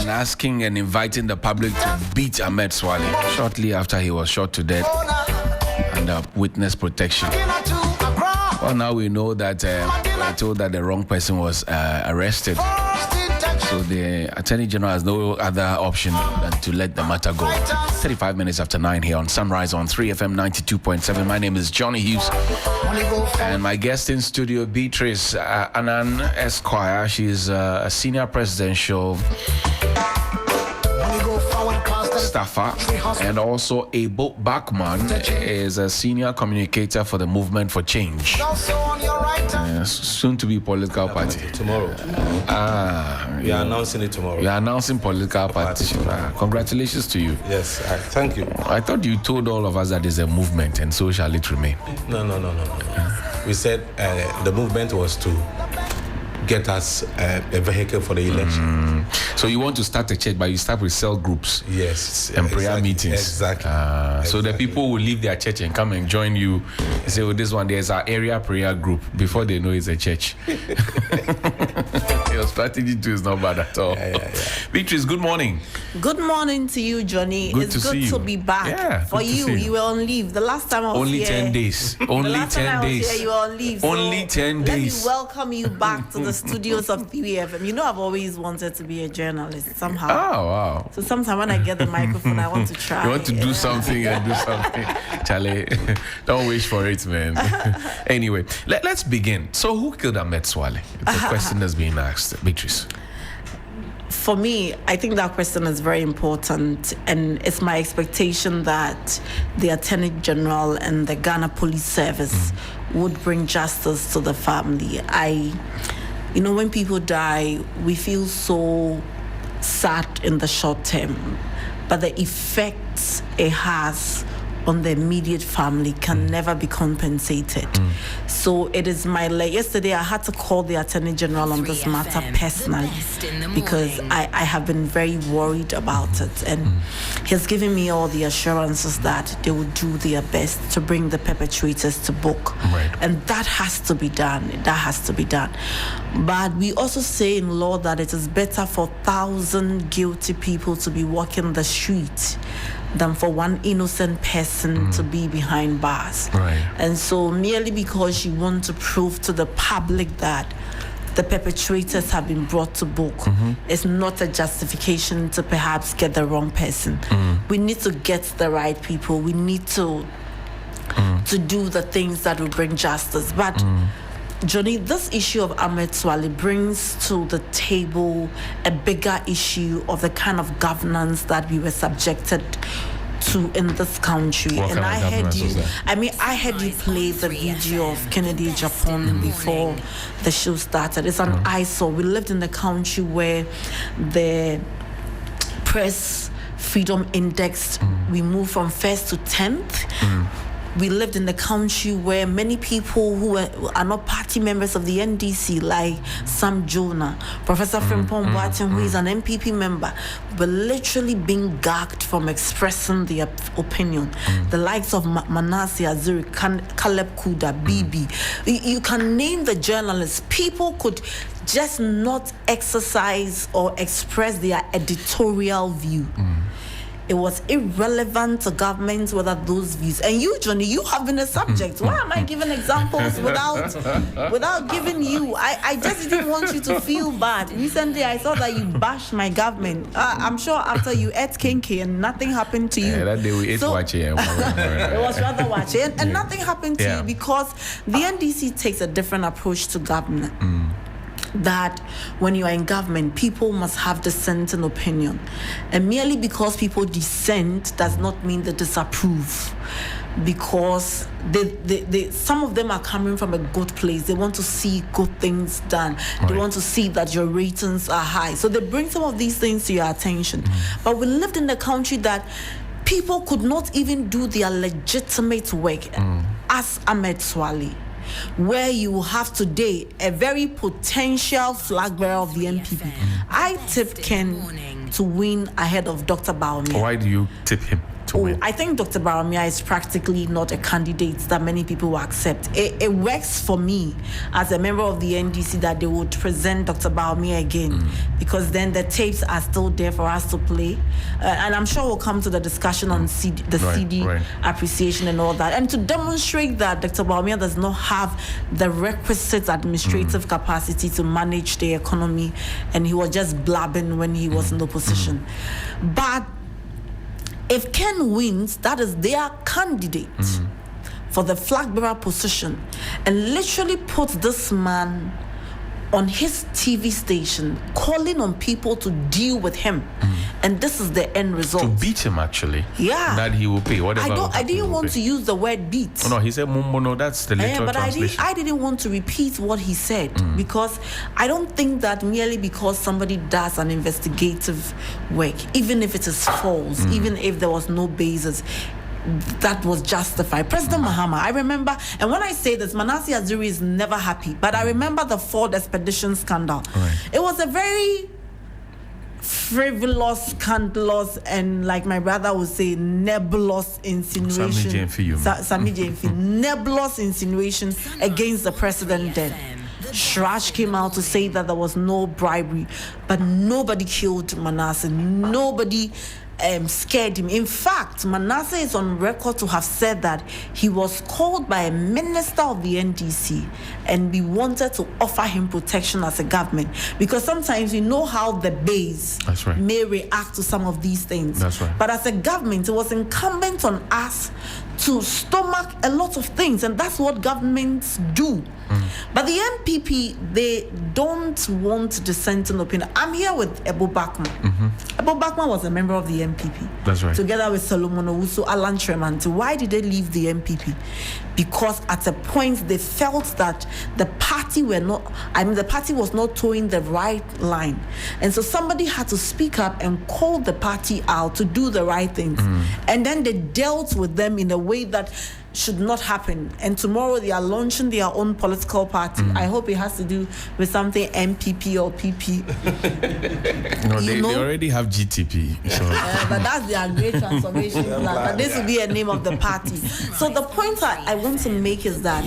and asking and inviting the public to beat Ahmed Suale shortly after he was shot to death under witness protection. Well, now we know that we're told that the wrong person was arrested. So the Attorney General has no other option than to let the matter go. 35 minutes after 9 here on Sunrise on 3FM 92.7. My name is Johnny Hughes. And my guest in studio, Beatrice Anan Esquire. She's a senior presidential staffer and also Abel Bachman is a senior communicator for the Movement for Change. Soon to be political party. Tomorrow. We are announcing it tomorrow. You are announcing political party. Congratulations to you. Yes, thank you. I thought you told all of us that it's a movement and so shall it remain. No. We said the movement was to get us a vehicle for the election. So you want to start a church, but you start with cell groups. Yes. And prayer meetings. Exactly. So the people will leave their church and come and join you. They say, this one, there's our area prayer group before they know it's a church. Your strategy too is not bad at all. Yeah. Beatrice, good morning. Good morning to you, Johnny. It's good to be back. Yeah, for you were on leave. The last time I was only here. 10 days. Only the last 10 time days. I was here, you were on leave. Only 10 days. Let me welcome you back to the studios of PBFM. You know I've always wanted to be a journalist somehow. Oh, wow. So sometimes when I get the microphone, I want to try. You want to do something and do something. Charlie, don't wish for it, man. Anyway, let's begin. So who killed Ahmed Suale? It's a question that's being asked. Beatrice. For me, I think that question is very important, and it's my expectation that the Attorney General and the Ghana Police Service would bring justice to the family. When people die, we feel so sad in the short term, but the effects it has on the immediate family can never be compensated. So it is yesterday I had to call the Attorney General on this matter personally because I have been very worried about it, and he's given me all the assurances that they will do their best to bring the perpetrators to book. Right. And that has to be done. But we also say in law that it is better for 1,000 guilty people to be walking the street than for one innocent person to be behind bars. Right. And so merely because you want to prove to the public that the perpetrators have been brought to book is not a justification to perhaps get the wrong person. We need to get the right people. We need to do the things that will bring justice. But Johnny, this issue of Ahmed Suale brings to the table a bigger issue of the kind of governance that we were subjected to in this country. What and kind I of heard governance was that? I heard you play the video of Kennedy Japan before the show started. It's an eyesore. We lived in a country where the press freedom index, we moved from 1st to 10th. We lived in a country where many people who are not party members of the NDC, like Sam Jonah, Professor Frimpong Boateng, who is an MPP member, were literally being gagged from expressing their opinion. The likes of Manasseh Azuri, Caleb Kuda, Bibi. You can name the journalists. People could just not exercise or express their editorial view. It was irrelevant to government whether those views. And you, Johnny, you have been a subject. Why am I giving examples without giving you? I just didn't want you to feel bad. Recently, I saw that you bashed my government. I'm sure after you ate kinky and nothing happened to you. Yeah, that day we ate wache. It was rather wache. And nothing happened to you because the NDC takes a different approach to government. That when you are in government, people must have dissenting opinion. And merely because people dissent does not mean they disapprove. Because they some of them are coming from a good place. They want to see good things done. Right. They want to see that your ratings are high. So they bring some of these things to your attention. But we lived in a country that people could not even do their legitimate work as Ahmed Suale, where you have today a very potential flag bearer of the NPP. I tipped Ken to win ahead of Dr. Baumia. Why do you tip him to win? I think Dr. Baramia is practically not a candidate that many people will accept. It works for me as a member of the NDC that they would present Dr. Baramia again, because then the tapes are still there for us to play. And I'm sure we'll come to the discussion on Cedi appreciation and all that. And to demonstrate that Dr. Baramia does not have the requisite administrative capacity to manage the economy, and he was just blabbing when he was in opposition. But if Ken wins, that is their candidate for the flag bearer position, and literally put this man on his TV station calling on people to deal with him, and this is the end result. To beat him, actually. Yeah. That he will pay whatever. I didn't want to use the word beat. Oh, no, he said mumbono. That's the literal translation. I didn't want to repeat what he said, because I don't think that merely because somebody does an investigative work, even if it is false, even if there was no basis, that was justified. President Mahama, I remember, and when I say this, Manasseh Azuri is never happy, but I remember the Ford expedition scandal. Right. It was a very frivolous, scandalous, and like my brother would say, nebulous insinuation. Sami Jemfi, nebulous insinuation against the president then. Shraj came out to say that there was no bribery, but nobody killed Manasseh. Nobody scared him. In fact, Manasseh is on record to have said that he was called by a minister of the NDC and we wanted to offer him protection as a government, because sometimes we know how the base may react to some of these things. That's right. But as a government, it was incumbent on us to stomach a lot of things, and that's what governments do. But the MPP, they don't want dissenting opinion. I'm here with Ebo Bakman. Ebo Bakman was a member of the MPP. That's right. Together with Solomon Owusu, Alan Tremanti. Why did they leave the MPP? Because at a point they felt that the party was not towing the right line. And so somebody had to speak up and call the party out to do the right things. And then they dealt with them in a way that should not happen. And tomorrow they are launching their own political party. I hope it has to do with something MPP or PP. No, they already have GTP. So. But that's their great transformation plan. But this will be a name of the party. So the point I want to make is that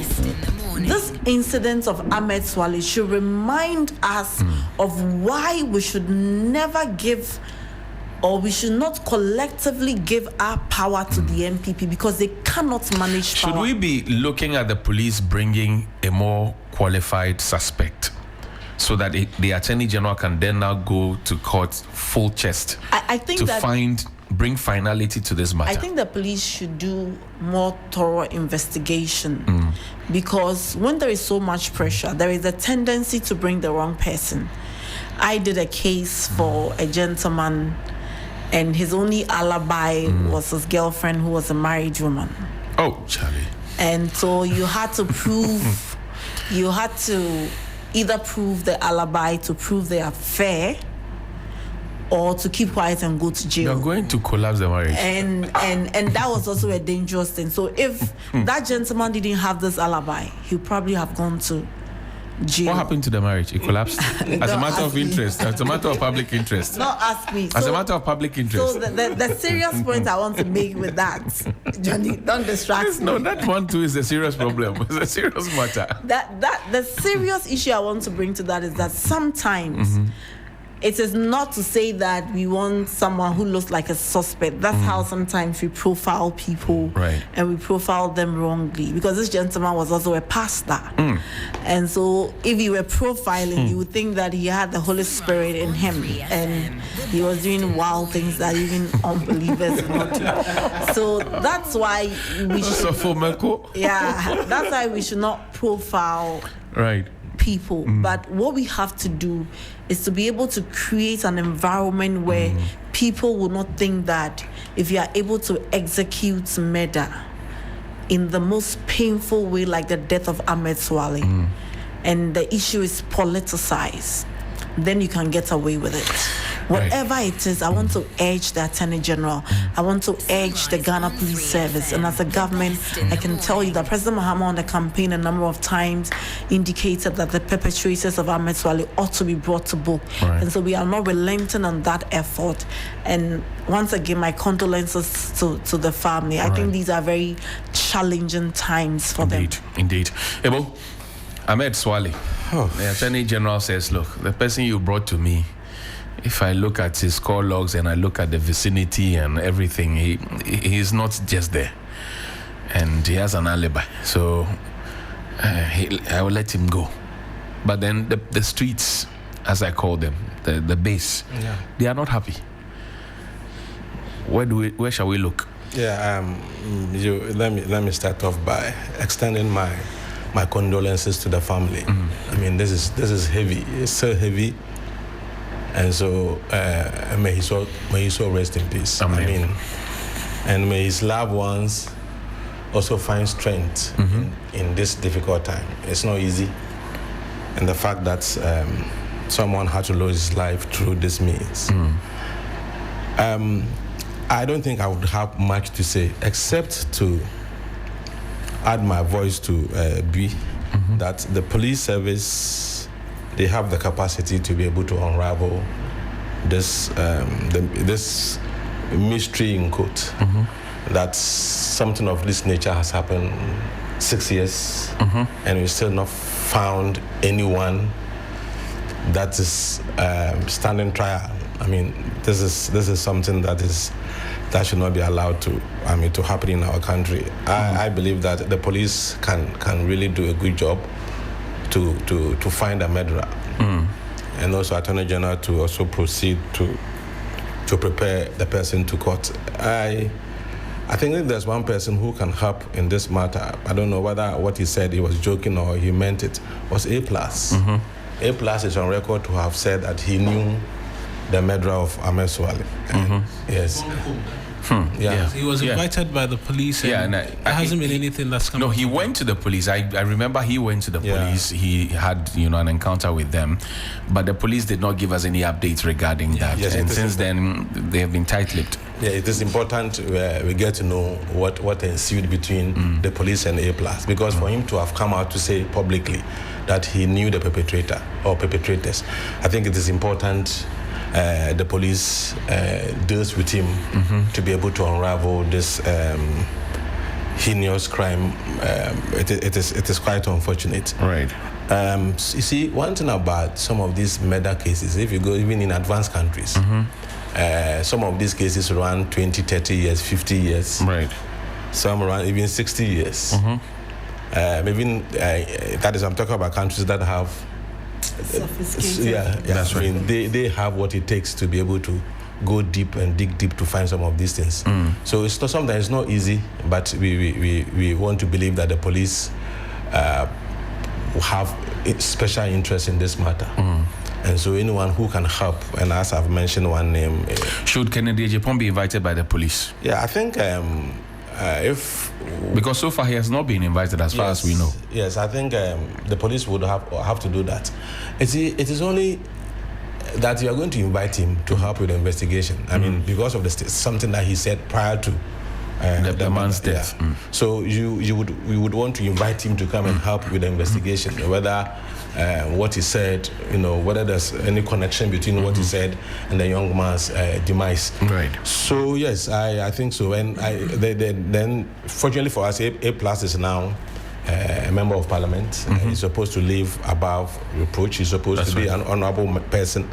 this incident of Ahmed Suale'S should remind us of why we should never give, or we should not collectively give our power to the MPP, because they cannot manage power. Should we be looking at the police bringing a more qualified suspect so that the Attorney General can then now go to court full chest I think to bring finality to this matter? I think the police should do more thorough investigation, because when there is so much pressure, there is a tendency to bring the wrong person. I did a case for a gentleman, and his only alibi was his girlfriend, who was a married woman. Oh, Charlie. And so you had to prove, you had to either prove the alibi to prove the affair, or to keep quiet and go to jail. You're going to collapse the marriage. And that was also a dangerous thing. So if that gentleman didn't have this alibi, he'd probably have gone to jail. What happened to the marriage? It collapsed? As a matter of interest, as a matter of public interest. Not ask me. As a matter of public interest. So the serious point I want to make with that, Johnny, don't distract me. No, that one too is a serious problem. It's a serious matter. That the serious issue I want to bring to that is that sometimes it is not to say that we want someone who looks like a suspect. That's how sometimes we profile people, right, and we profile them wrongly. Because this gentleman was also a pastor. And so if you were profiling, you would think that he had the Holy Spirit in him, and he was doing wild things that even unbelievers would not do. So that's why we should, that's why we should not profile people. But what we have to do is to be able to create an environment where people will not think that if you are able to execute murder in the most painful way, like the death of Ahmed Suale'S, and the issue is politicized, then you can get away with it. Whatever it is, I want to urge the Attorney General. I want to urge the Ghana Police Service. And as a government, I can tell you that President Mahama on the campaign a number of times indicated that the perpetrators of Ahmed Suale ought to be brought to book. And so we are not relenting on that effort. And once again, my condolences to the family. I think these are very challenging times for them. Indeed. Ebo, Ahmed Suale, the Attorney General says, look, the person you brought to me, if I look at his call logs and I look at the vicinity and everything, he's not just there. And he has an alibi. So I will let him go. But then the streets, as I call them, the base, they are not happy. Where shall we look? Let me start off by extending my condolences to the family. I mean, this is heavy. It's so heavy, and so may he so rest in peace. Amen. I mean, and may his loved ones also find strength in this difficult time. It's not easy, and the fact that someone had to lose his life through this means. I don't think I would have much to say except to add my voice to that the police service, they have the capacity to be able to unravel this this mystery in quote that something of this nature has happened 6 years and we still not found anyone that is standing trial. I mean, this is something that should not be allowed to happen in our country. I believe that the police can really do a good job to find a murderer, and also Attorney General to also proceed to prepare the person to court. I think if there's one person who can help in this matter, I don't know whether what he said he was joking or he meant it, was A+. A+ is on record to have said that he knew the murderer of Ahmed Suale. Yes. He was invited by the police. And there hasn't been anything that's come. No, he went to the police. I remember he went to the police. He had an encounter with them, but the police did not give us any updates regarding that. Yes, and since then, they have been tight-lipped. Yeah, it is important we get to know what ensued between the police and A+, because for him to have come out to say publicly that he knew the perpetrator or perpetrators, I think it is important the police deals with him to be able to unravel this heinous crime. It is quite unfortunate. Right. You see, one thing about some of these murder cases, if you go even in advanced countries, some of these cases run 20, 30 years, 50 years. Right. Some run even 60 years. Even that is, I'm talking about countries that have That's right. I mean, they have what it takes to be able to go deep and dig deep to find some of these things. So it's not something that's not easy, but we want to believe that the police have special interest in this matter. And so anyone who can help, and as I've mentioned one name. Should Kennedy Agyapong be invited by the police? Yeah, I think because so far he has not been invited as far as we know. Yes, I think the police would have to do that. It is only that you are going to invite him to help with the investigation. I mean, because of something that he said prior to the man's death. So we would want to invite him to come and help with the investigation, whether what he said, whether there's any connection between what he said and the young man's demise. Right. So yes, I think so. And then fortunately for us, A+ is now a member of parliament. He's supposed to live above reproach. He's supposed to be an honorable person,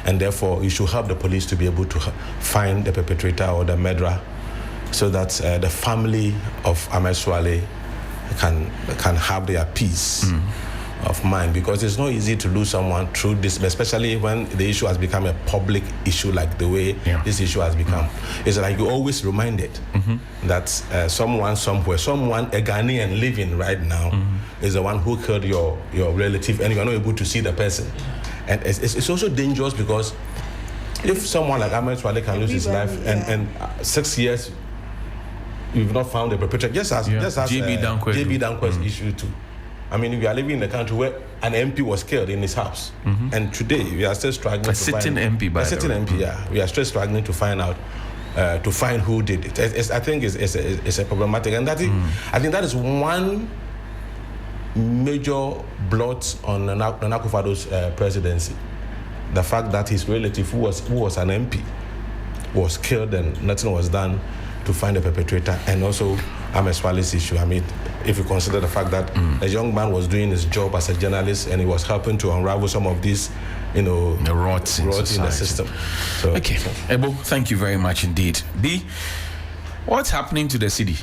and therefore he should help the police to be able to find the perpetrator or the murderer, so that the family of Ahmed Suale can have their peace of mind, because it's not easy to lose someone through this, especially when the issue has become a public issue like the way this issue has become. It's like you're always reminded that someone somewhere, a Ghanaian living right now, is the one who killed your relative, and you're not able to see the person. And it's also dangerous, because if someone like Ahmed Suale can lose his life and 6 years you've not found the perpetrator, just as JB Danquo's issue too. I mean, we are living in a country where an MP was killed in his house. And today we are still struggling a sitting MP, by a sitting MP, yeah. We are still struggling to find out, to find who did it. I think it's a problematic, and I think that is one major blot on Nana Akufo-Addo's presidency. The fact that his relative, who was an MP, was killed and nothing was done to find the perpetrator, and also Ahmed Suale'S issue. I mean, if you consider the fact that a young man was doing his job as a journalist and he was helping to unravel some of these, the rots in the system. So, okay, Ebo, thank you very much indeed. B, what's happening to the city?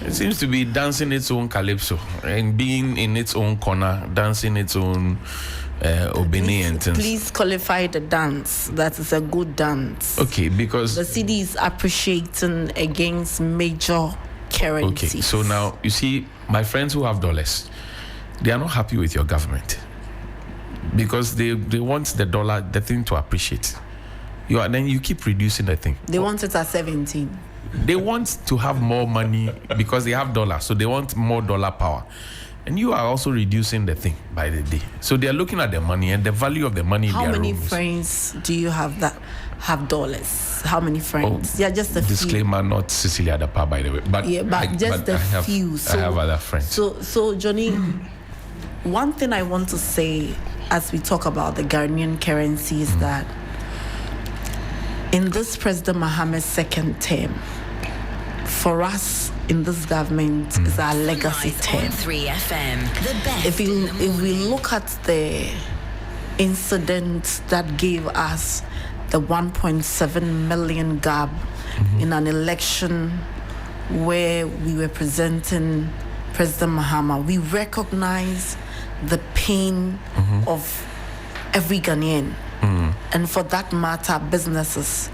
It seems to be dancing its own calypso and being in its own corner, dancing its own obedience. Please qualify the dance. That is a good dance. Okay, because the city is appreciating against major currencies. Okay, so now you see, my friends who have dollars, they are not happy with your government because they want the thing to appreciate. Then you keep reducing the thing. They want it at 17. They want to have more money because they have dollars, so they want more dollar power. And you are also reducing the thing by the day. So they are looking at the money and the value of the money in their rooms. How many friends do you have that have dollars? How many friends? Yeah, just a disclaimer, few. Not Cecilia Adapa, by the way. But a few. I have other friends. So Johnny, one thing I want to say as we talk about the Ghanaian currency is that in this President Mohammed's second term, for us in this government is our legacy term. 3 FM, the best. If we look at the incident that gave us the 1.7 million gap in an election where we were presenting President Mahama, we recognize the pain of every Ghanaian, and for that matter, businesses.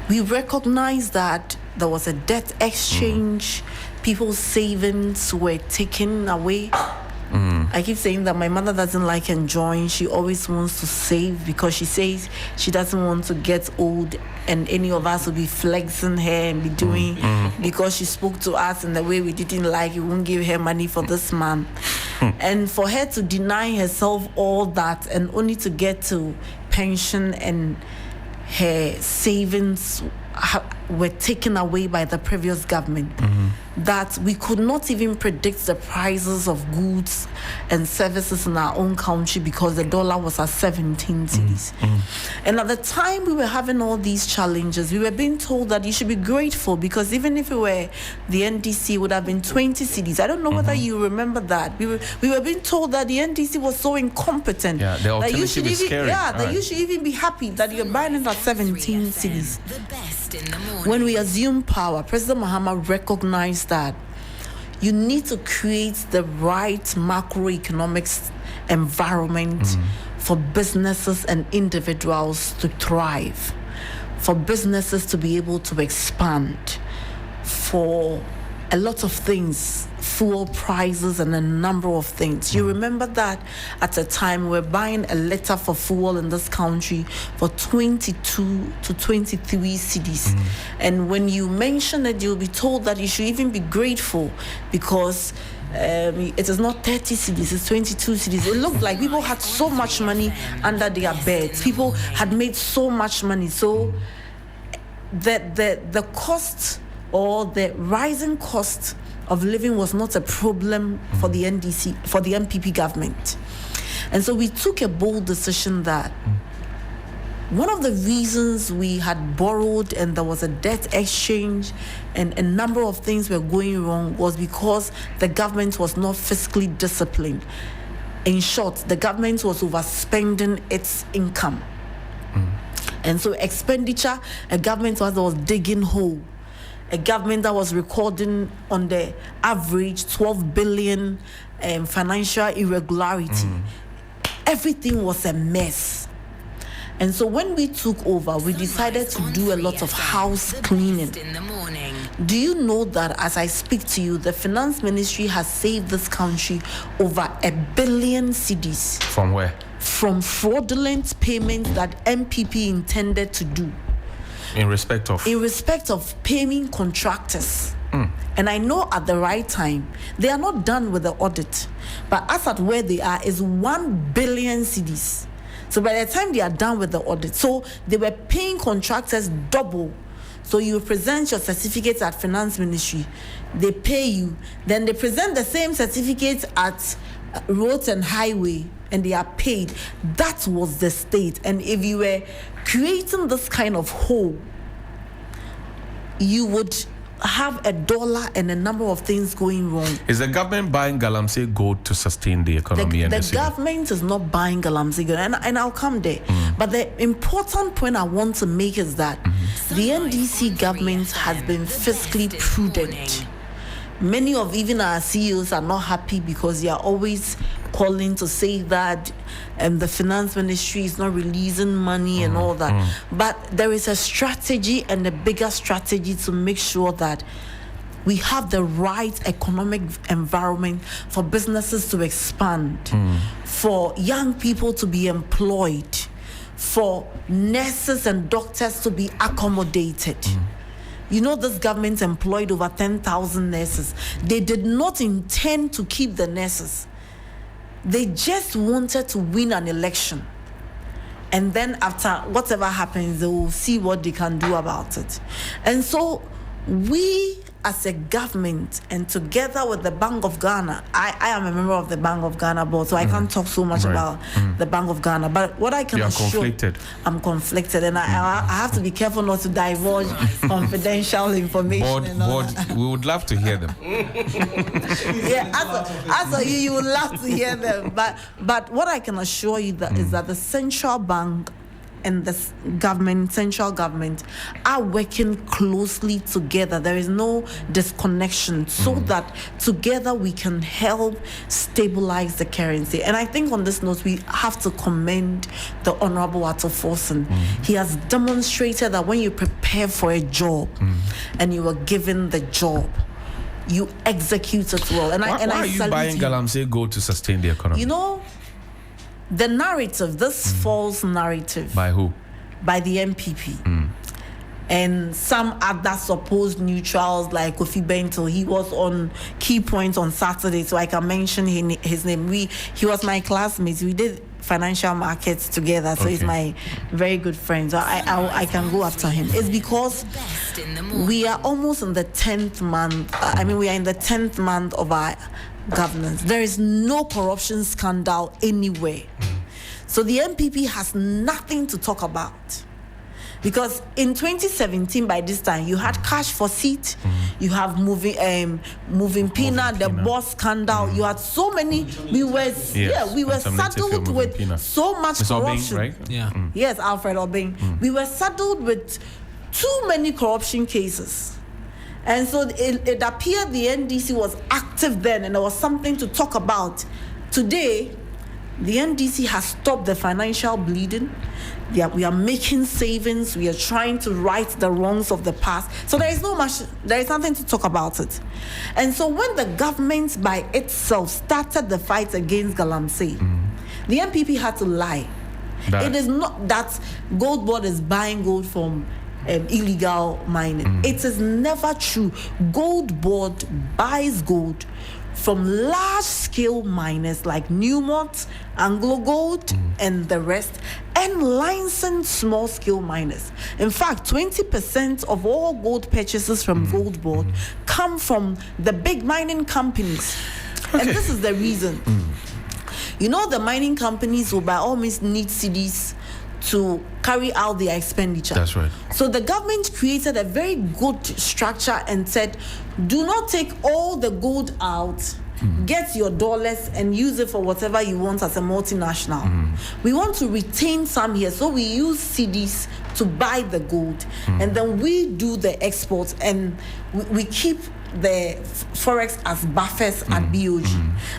We recognize that there was a debt exchange. People's savings were taken away. I keep saying that my mother doesn't like enjoying. She always wants to save because she says she doesn't want to get old and any of us will be flexing her and be doing because she spoke to us in the way we didn't like. We won't give her money for this month. And for her to deny herself all that and only to get to pension and her savings were taken away by the previous government, that we could not even predict the prices of goods and services in our own country because the dollar was at 17 cedis. And at the time we were having all these challenges, we were being told that you should be grateful because even if it were the NDC, it would have been 20 cedis. I don't know whether you remember that. We were being told that the NDC was so incompetent. Yeah, the alternative is scary. That you should even be happy that you're buying it at 17 cedis. The best in the morning. When we assumed power, President Mahama recognized that you need to create the right macroeconomic environment for businesses and individuals to thrive, for businesses to be able to expand, for a lot of things, fuel prices and a number of things. You remember that at a time we were buying a liter for fuel in this country for 22 to 23 cedis. And when you mention it, you'll be told that you should even be grateful because it is not 30 cedis, it's 22 cedis. It looked like people had so much money under their beds. People had made so much money. So the cost or the rising cost of living was not a problem for the NDC, for the MPP government. And so we took a bold decision that one of the reasons we had borrowed and there was a debt exchange and a number of things were going wrong was because the government was not fiscally disciplined. In short, the government was overspending its income. And so expenditure, a government that was digging hole. A government that was recording on the average 12 billion financial irregularity. Everything was a mess. And so when we took over, we decided to do a lot of house cleaning. Do you know that as I speak to you, the finance ministry has saved this country over 1 billion cedis? From where? From fraudulent payments that MPP intended to do. In respect of paying contractors And I know at the right time, they are not done with the audit. But as at where they are is 1 billion cedis. So by the time they are done with the audit, so they were paying contractors double. So you present your certificates at Finance Ministry, they pay you, then they present the same certificates at Roads and Highway, and they are paid. That was the state. And if you were creating this kind of hole, you would have $1 and a number of things going wrong. Is the government buying galamsey gold to sustain the economy? The government is not buying galamsey gold, and I'll come there. But the important point I want to make is that the NDC government has been fiscally prudent. Many of even our CEOs are not happy because they are always calling to say that the finance ministry is not releasing money and all that. But there is a strategy and a bigger strategy to make sure that we have the right economic environment for businesses to expand, for young people to be employed, for nurses and doctors to be accommodated. You know, this government employed over 10,000 nurses. They did not intend to keep the nurses. They just wanted to win an election. And then after whatever happens, they will see what they can do about it. And so we as a government, and together with the Bank of Ghana, I am a member of the Bank of Ghana board, so I can't talk so much about the Bank of Ghana. But what I can assure, I'm conflicted, and I have to be careful not to divulge confidential information. Board, we would love to hear them. As for you would love to hear them. But what I can assure you that is that the central bank and the central government are working closely together. There is no disconnection, so that together we can help stabilize the currency. And I think on this note, we have to commend the Honorable Forson. He has demonstrated that when you prepare for a job and you are given the job, you execute it well. And why are you buying galamsey gold to sustain the economy? You know, the narrative, this false narrative. By who? By the MPP. And some other supposed neutrals like Kofi Bento. He was on Key Point on Saturday, so I can mention his name. He was my classmate. We did financial markets together, so he's my very good friend. So I can go after him. It's because we are almost in the 10th month. We are in the 10th month of our governance. There is no corruption scandal anywhere. So the MPP has nothing to talk about. Because in 2017, by this time, you had cash for seat, you have moving Pina, the boss scandal. You had so many. We were saddled with so much corruption. Obeng, right? Yes, Alfred Obeng. We were saddled with too many corruption cases. And so it appeared the NDC was active then, and there was something to talk about. Today, the NDC has stopped the financial bleeding. We are making savings. We are trying to right the wrongs of the past. So there is nothing to talk about it. And so when the government by itself started the fight against galamsey, the MPP had to lie. It is not that Gold Board is buying gold from illegal mining. It is never true. Gold Board buys gold from large-scale miners like Newmont, Anglo Gold, and the rest, and licensed small-scale miners. In fact, 20% of all gold purchases from Gold Board come from the big mining companies. And this is the reason. You know, the mining companies will by all means need cedis to carry out their expenditure. That's right. So the government created a very good structure and said, do not take all the gold out, get your dollars and use it for whatever you want as a multinational. We want to retain some here, so we use cedis to buy the gold, and then we do the exports, and we keep the forex as buffers at BOG.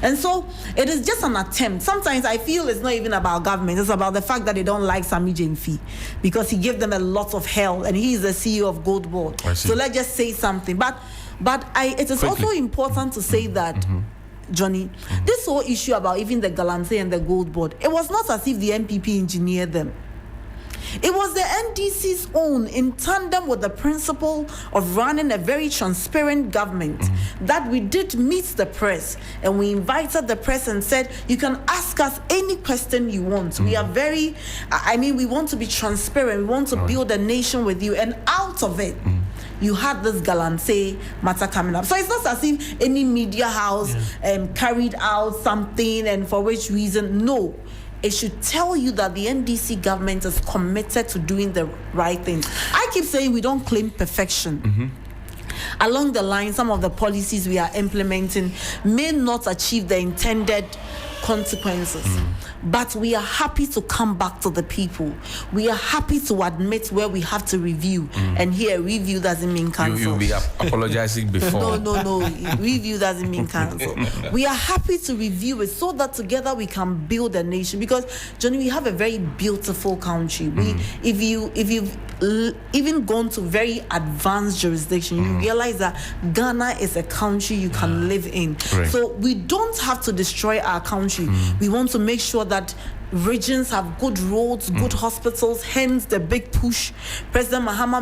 And so it is just an attempt. Sometimes I feel it's not even about government, it's about the fact that they don't like Sami Jemfi because he gave them a lot of hell, and he is the CEO of Gold Board. So let's just say something. But it is also important to say that Johnny, this whole issue about even the galamsey and the Gold Board, it was not as if the MPP engineered them. It was the NDC's own, in tandem with the principle of running a very transparent government, that we did meet the press, and we invited the press and said, you can ask us any question you want. We are very, we want to be transparent. We want to build a nation with you. And out of it, you had this Galamsey matter coming up. So it's not as if any media house carried out something and for which reason. No. It should tell you that the NDC government is committed to doing the right thing. I keep saying we don't claim perfection. Along the line, some of the policies we are implementing may not achieve the intended consequences. But we are happy to come back to the people. We are happy to admit where we have to review. And here, review doesn't mean cancel. You'll be apologizing before. No. Review doesn't mean cancel. We are happy to review it so that together we can build a nation. Because, Johnny, we have a very beautiful country. If you've even gone to very advanced jurisdiction, you realize that Ghana is a country you can live in. Right. So we don't have to destroy our country. We want to make sure that regions have good roads, good hospitals, hence the big push. President Mahama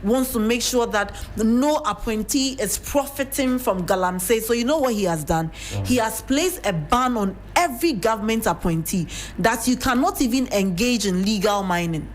wants to make sure that no appointee is profiting from Galamsey. So you know what he has done? He has placed a ban on every government appointee that you cannot even engage in legal mining.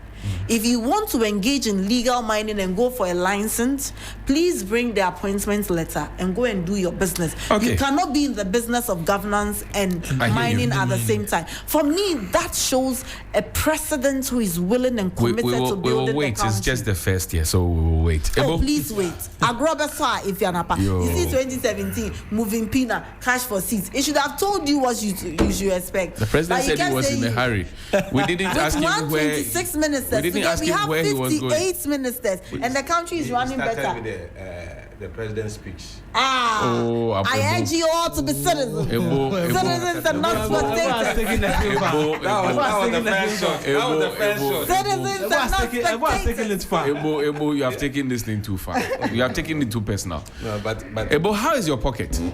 If you want to engage in legal mining and go for a license, please bring the appointment letter and go and do your business. Okay. You cannot be in the business of governance and mining at the same time. For me, that shows a president who is willing and committed to building we will wait. the country. It's just the first year, so we will wait. Oh, please wait. Agrobeswa, if you're not. You see, 2017, moving Pina, cash for seats. It should have told you what you should expect. The president said he was in a hurry. We didn't ask him where. 126 ministers. We didn't ask him where he was going. 58 ministers, and the country is running better. With the president's speech. I urge you all to be citizens. Citizens and not spectators. That was the first shot. Citizens and not spectators. Ebo, you have taken this thing too far. You have taken it too personal. No, but Ebo, how is your pocket? Is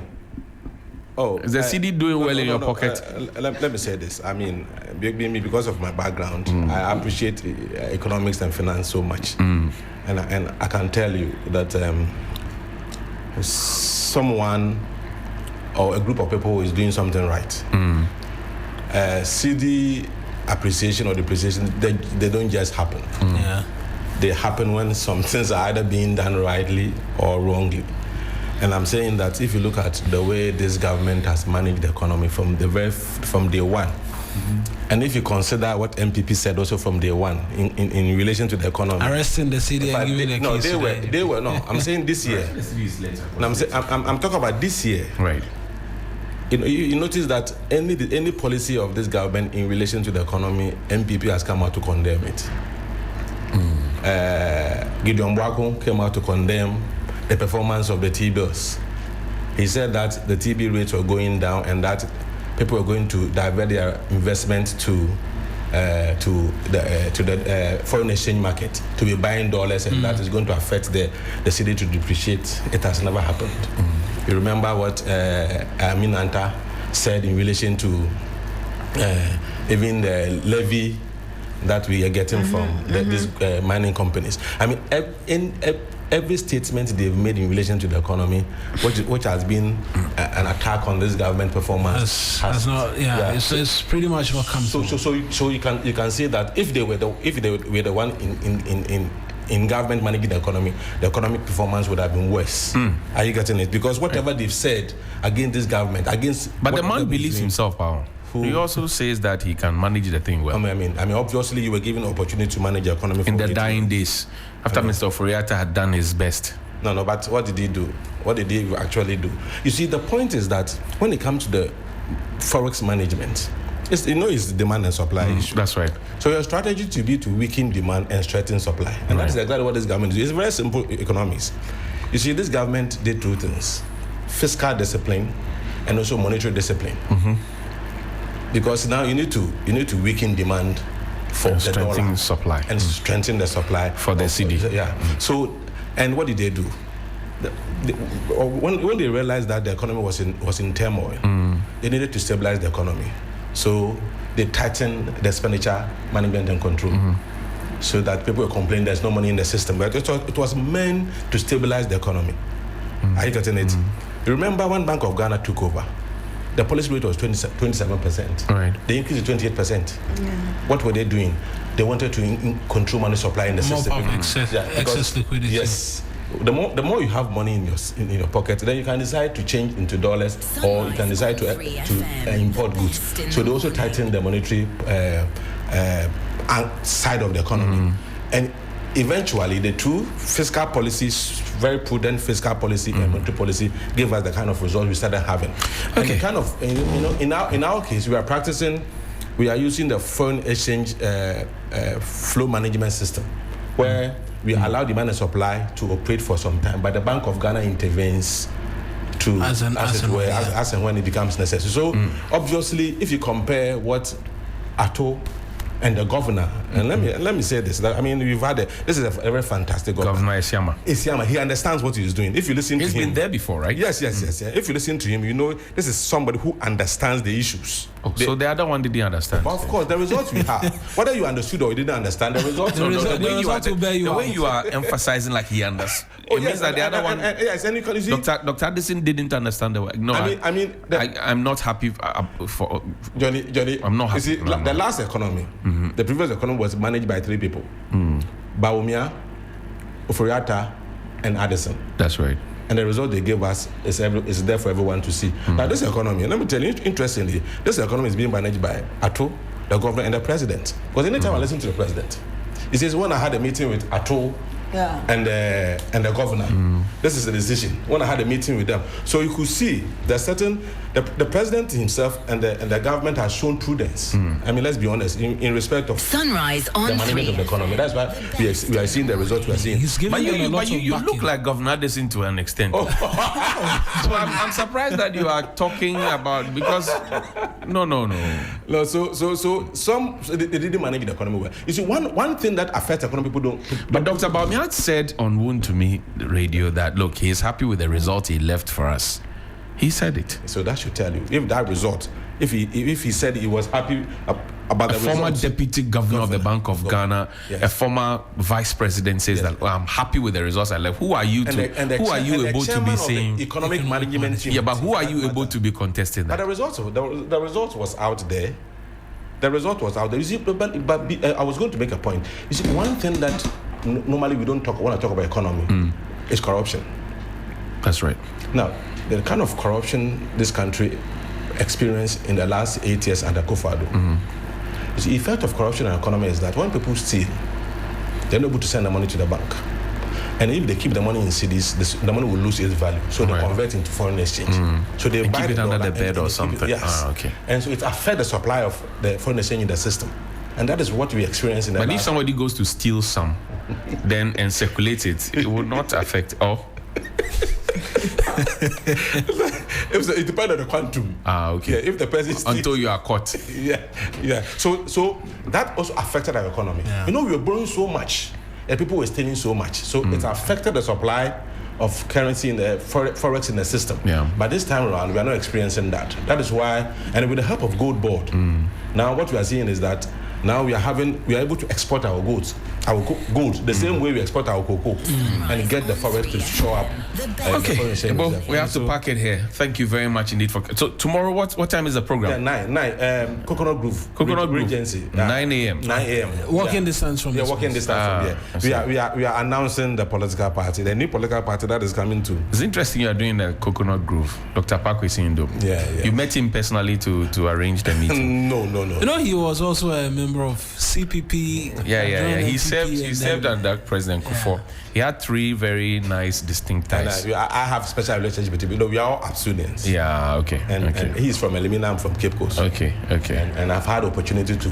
the Cedi doing well in your pocket? Let me say this. Because of my background, I appreciate economics and finance so much. And I can tell you that someone or a group of people who is doing something right. Cedi appreciation or depreciation, they don't just happen. They happen when some things are either being done rightly or wrongly. And I'm saying that if you look at the way this government has managed the economy from day one, and if you consider what MPP said also from day one in relation to the economy, arresting the Cedi and giving the case they were no. I'm saying this year. No, I'm talking about this year. Right. You notice that any policy of this government in relation to the economy, MPP has come out to condemn it. Gideon Bwako came out to condemn the performance of the T-bills. He said that the TB rates were going down and that people were going to divert their investment to the foreign exchange market to be buying dollars, and that is going to affect the city to depreciate. It has never happened. You remember what Minanta said in relation to even the levy that we are getting from these mining companies. Every statement they've made in relation to the economy, which has been an attack on this government performance, it's pretty much what comes. So you can say that if they were the one in government managing the economic performance would have been worse. Are you getting it? Because whatever they've said against this government, but the man believes himself, Paul. He also says that he can manage the thing well. Obviously, you were given an opportunity to manage the economy in the dying days, after Mr. Oforiatta had done his best. No, but what did he do? What did he actually do? You see, the point is that when it comes to the forex management, it's demand and supply issue. That's right. So your strategy to be to weaken demand and strengthen supply. And that's exactly what this government is. It's very simple economics. You see, this government did two things: fiscal discipline and also monetary discipline. Because now you need to weaken demand for the dollar supply and strengthen the supply for the Cedi. So, and what did they do? When they realized that the economy was in turmoil, they needed to stabilize the economy. So they tightened the expenditure management and control. so that people were complaining there's no money in the system. But it was meant to stabilize the economy. Are you getting it? You remember when Bank of Ghana took over, the policy rate was 27%. Right. They increased to 28%. Yeah. What were they doing? They wanted to control money supply in the system. More excess liquidity. Yes. The more you have money in your pocket, then you can decide to change into dollars, or you can decide to import goods. So they also tightened the monetary side of the economy. And eventually, the two fiscal policies, very prudent fiscal policy and monetary policy, gave us the kind of results we started having. Okay. And the kind of, in our case, we are using the foreign exchange flow management system, where we allow demand and supply to operate for some time, but the Bank of Ghana intervenes as and when it becomes necessary. So obviously, if you compare what Atto and the governor, and let me say this, that, I mean, this is a very fantastic governor. Isiama, he understands what he's doing. If you listen to him, he's been there before, right? Yes. If you listen to him, you know this is somebody who understands the issues. So the other one didn't understand. But of course, the results we have, whether you understood or you didn't understand, the results. The way you are emphasizing like he understood, means that the other one. Yes, and you see, Dr. Addison didn't understand the way. No, I'm not happy for Johnny. I'm not happy. You see, the last economy, the previous economy was managed by 3 people: Bawumia, Oforiatta, and Addison. That's right. And the result they gave us is there for everyone to see. Now, this economy, let me tell you, interestingly, this economy is being managed by Atto, the governor, and the president. Because anytime I listen to the president, he says, when I had a meeting with Atto and the governor, this is the decision. When I had a meeting with them. So you could see the president himself and the government has shown prudence. I mean, let's be honest, in respect of Sunrise on the management of the economy. That's why we are seeing the results we are seeing. But you look like Governor Addison to an extent. So I'm surprised that you are talking about, because no. So they didn't manage the economy well. You see, one thing that affects economy, people don't. But Dr. Bawumia said on Woon to me radio that, look, he is happy with the result he left for us. He said it. So that should tell you, if that result, if he said he was happy about the result. A former deputy governor of the Bank of Ghana, a former vice president says that, I'm happy with the results I left. Who are you able to be saying economic management team? Yeah, but who are you able to be contesting that? But the result was out there. The result was out there. You see, but I was going to make a point. You see, one thing that normally we don't want to talk about economy is corruption. That's right. Now, the kind of corruption this country experienced in the last 8 years under Akufo-Addo. The effect of corruption in the economy is that when people steal, they're not able to send the money to the bank. And if they keep the money in cedis, the money will lose its value. So they convert into foreign exchange. So they buy keep it under the bed or something. Yes. Okay. And so it affects the supply of the foreign exchange in the system. And that is what we experience in the But if somebody goes to steal some, then and circulate it will not affect all. It depends on the quantum. Okay. Yeah, if the person until you are caught. Yeah. So that also affected our economy. Yeah. You know, we were borrowing so much, and people were stealing so much. So it affected the supply of currency in the forex in the system. Yeah. But this time around, we are not experiencing that. That is why, and with the help of Gold Board, now what we are seeing is that now we are able to export our goods, the same way we export our cocoa, and get the forex to show up. Okay, well, we have to park it here. Thank you very much indeed for. So tomorrow, what time is the program? 9. Coconut Grove. Regency. 9 a.m. 9 a.m. Walking distance from here. Walking distance from here. We are announcing the political party, the new political party that is coming to. It's interesting you are doing the Coconut Grove. Dr. Parkway Sindo. Yeah. You met him personally to arrange the meeting. No. You know, he was also a member of CPP. Yeah. He served under President Kufuor. He had 3 very nice, distinct ties. And I have special relationship with him. You know, we are all Absunians. Yeah, okay. And he's from Elimina, I'm from Cape Coast. Okay. And I've had opportunity to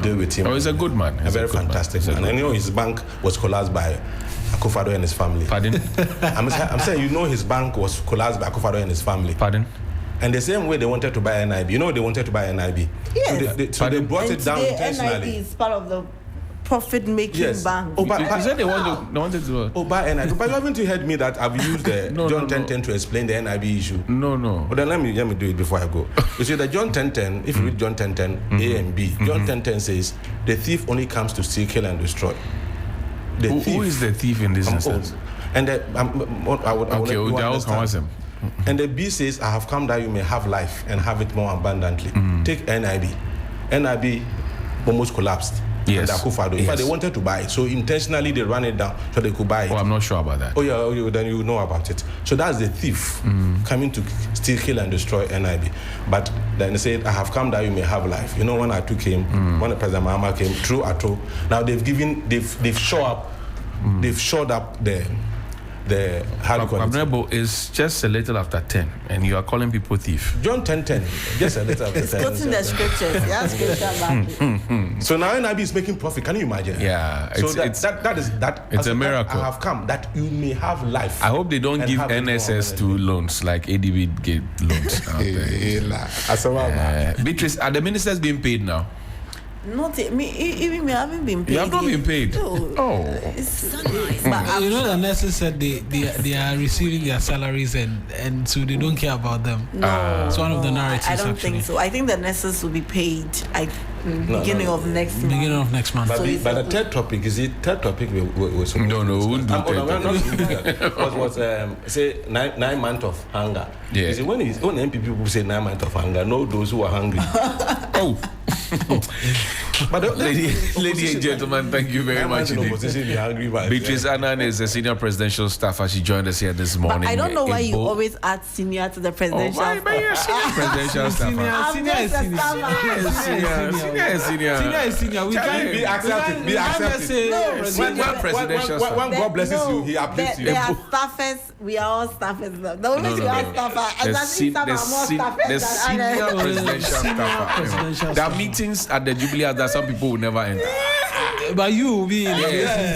deal with him. Oh, he's a good man. A very fantastic man. And you know, his bank was collapsed by Akufo-Addo and his family. Pardon? I'm saying, you know, his bank was collapsed by Akufo-Addo and his family. Pardon? And the same way they wanted to buy NIB. You know, they wanted to buy NIB. Yes. So they brought it down today, intentionally. NIB is part of the profit-making bank. Oh, but you said they wanted to. Oh, but NIB. But haven't you heard me that I've used the John 10:10 to explain the NIB issue? No. Well, then let me do it before I go. You see, the John 10:10. If you read John 10:10 A and B, John 10:10 says the thief only comes to steal, kill, and destroy. Who is the thief in this instance? And they're all conversing. And the B says, I have come that you may have life and have it more abundantly. Take NIB. NIB almost collapsed. Yes. In fact, they wanted to buy it. So intentionally they ran it down so they could buy it. Oh, I'm not sure about that. Oh, yeah, then you know about it. So that's the thief coming to steal, kill, and destroy NIB. But then they said, I have come that you may have life. You know, when Atu came, when the President Mahama came, through Atu, now they've shored up the Honorable is just a little after 10, and you are calling people thief. John 10:10, just a little after 10. It's quoting the scriptures. Yeah, scripture. So now NIB is making profit. Can you imagine? Yeah, so it's a miracle. I have come that you may have life. I hope they don't give NSS to loans like ADB gave loans. Beatrice, are the ministers being paid now? Not me. Even me, I haven't been paid. You have not been paid. No. Oh. But you know, the nurses said they are receiving their salaries and so they don't care about them. No. It's one of the narratives. I don't think so. I think the nurses will be paid. Beginning of next month. Beginning of next month. But the third topic is it? Third topic was no, we won't do that. was say 9 months of hunger. Yeah. You see, when MP people say 9 months of hunger, know those who are hungry. Oh. But ladies and gentlemen, thank you very much. Beatrice Annan is a senior presidential staffer. She joined us here this morning. But I don't know why you always add senior to the presidential staff. But you're senior presidential staffer. Senior. We can't be accepted. When God blesses you, He uplifts you. There are staffers. We are all staffers now. The only you are staffer. The senior presidential staffer. There are meetings at the Jubilee House that some people will never enter. But you will be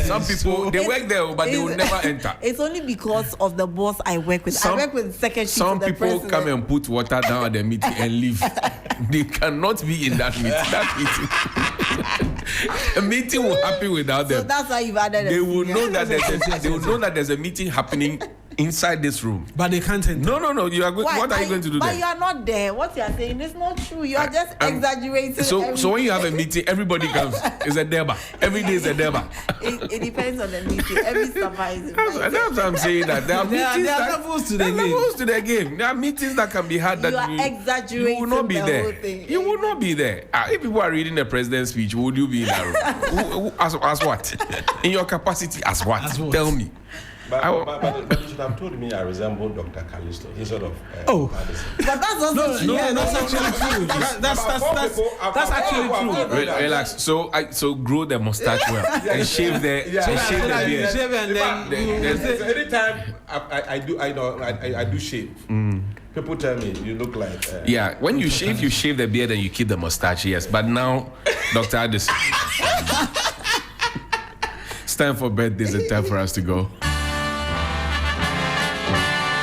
some people they work there, but they will never enter. It's only because of the boss I work with. I work with the secretary. Some people president. Come and put water down at the meeting and leave. They cannot be in that meeting. A meeting will happen without them. So that's why you've added. They will know that there's a meeting happening inside this room. But they can't enter. No. You are going. What are you going to do but there? But you are not there. What you are saying is not true. You are just exaggerating. So when you have a meeting, everybody comes. It's a deba. Every day is a deba. It depends on the meeting. Every surprise. That's what I'm saying. That there are meetings. There are levels to the game. There are meetings that can be had that you are exaggerating. You will not be there. Whole thing. You will not be there. If people are reading the president's speech, would you be in that room? As what? In your capacity, as what? Tell me. But you should have told me I resemble Dr. Callisto. He's sort of. But that's also true. No, that's actually true. That's actually true. Relax. So grow the mustache well and shave the beard. Shave and then anytime I do shave. People tell me you look like. When you shave the beard and you keep the mustache. Yes, but now, Dr. Addison, it's time for birthdays. It's time for us to go.